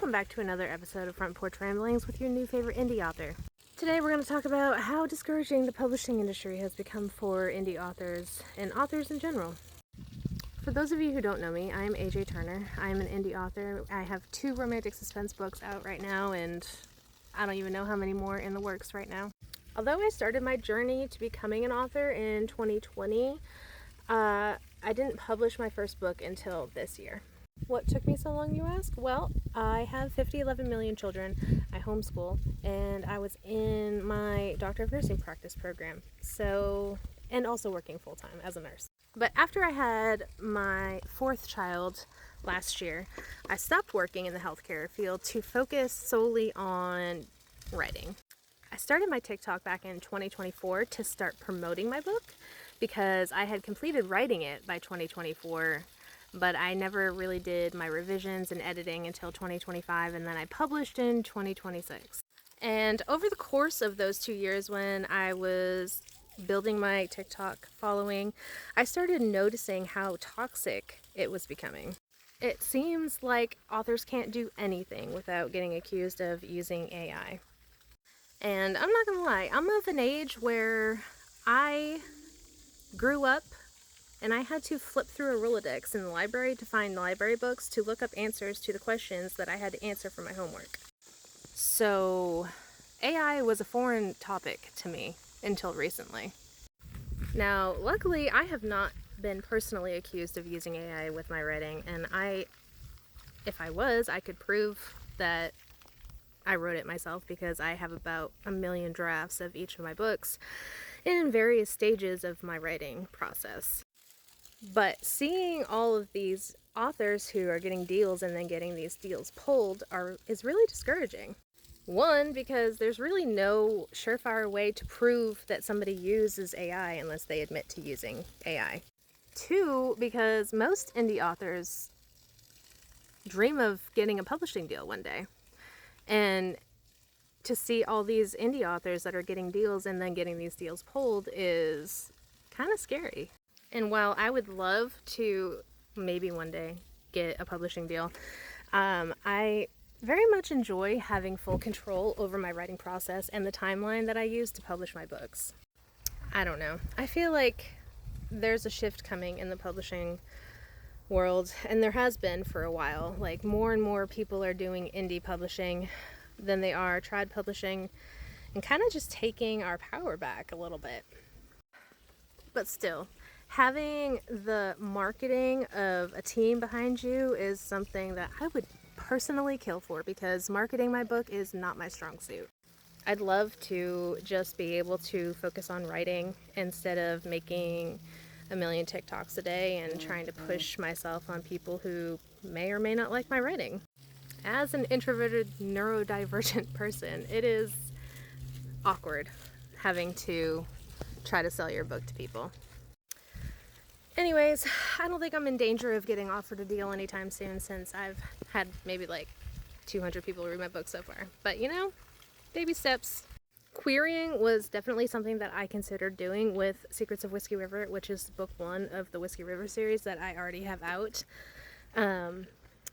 welcome back to another episode of Front Porch Ramblings with your new favorite indie author. Today we're going to talk about how discouraging the publishing industry has become for indie authors and authors in general. For those of you who don't know me, I'm AJ Turner. I'm an indie author. I have 2 romantic suspense books out right now, and I don't even know how many more in the works right now. Although I started my journey to becoming an author in 2020, I didn't publish my first book until this year. What took me so long, you ask? Well, I have 11 million children. I homeschool, and I was in my Doctor of Nursing practice program. And also working full-time as a nurse. But after I had my 4th child last year, I stopped working in the healthcare field to focus solely on writing. I started my TikTok back in 2024 to start promoting my book because I had completed writing it by 2024, but I never really did my revisions and editing until 2025, and then I published in 2026. And over the course of those 2 years when I was building my TikTok following, I started noticing how toxic it was becoming. It seems like authors can't do anything without getting accused of using AI. And I'm not gonna lie, I'm of an age where I grew up and I had to flip through a Rolodex in the library to find library books to look up answers to the questions that I had to answer for my homework. So AI was a foreign topic to me until recently. Now, luckily, I have not been personally accused of using AI with my writing, and if I was, I could prove that I wrote it myself because I have about 1 million drafts of each of my books in various stages of my writing process. But seeing all of these authors who are getting deals and then getting these deals pulled is really discouraging. 1, because there's really no surefire way to prove that somebody uses AI unless they admit to using AI. 2, because most indie authors dream of getting a publishing deal one day. And to see all these indie authors that are getting deals and then getting these deals pulled is kind of scary. And while I would love to maybe one day get a publishing deal, I very much enjoy having full control over my writing process and the timeline that I use to publish my books. I don't know. I feel like there's a shift coming in the publishing world, and there has been for a while. Like, more and more people are doing indie publishing than they are trad publishing, and kind of just taking our power back a little bit. But still, having the marketing of a team behind you is something that I would personally kill for, because marketing my book is not my strong suit. I'd love to just be able to focus on writing instead of making 1 million TikToks a day and trying to push myself on people who may or may not like my writing. As an introverted, neurodivergent person, it is awkward having to try to sell your book to people. Anyways, I don't think I'm in danger of getting offered a deal anytime soon, since I've had maybe like 200 people read my book so far. But baby steps. Querying was definitely something that I considered doing with Secrets of Whiskey River, which is book 1 of the Whiskey River series that I already have out.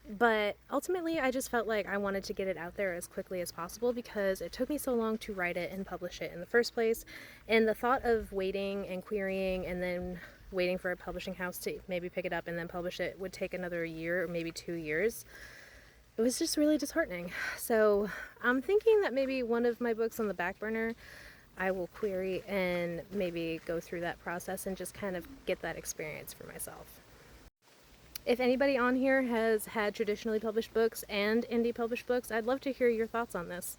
But ultimately, I just felt like I wanted to get it out there as quickly as possible because it took me so long to write it and publish it in the first place. And the thought of waiting and querying and then waiting for a publishing house to maybe pick it up and then publish it would take another year or maybe 2 years. It was just really disheartening. So I'm thinking that maybe one of my books on the back burner, I will query and maybe go through that process and just kind of get that experience for myself. If anybody on here has had traditionally published books and indie published books, I'd love to hear your thoughts on this.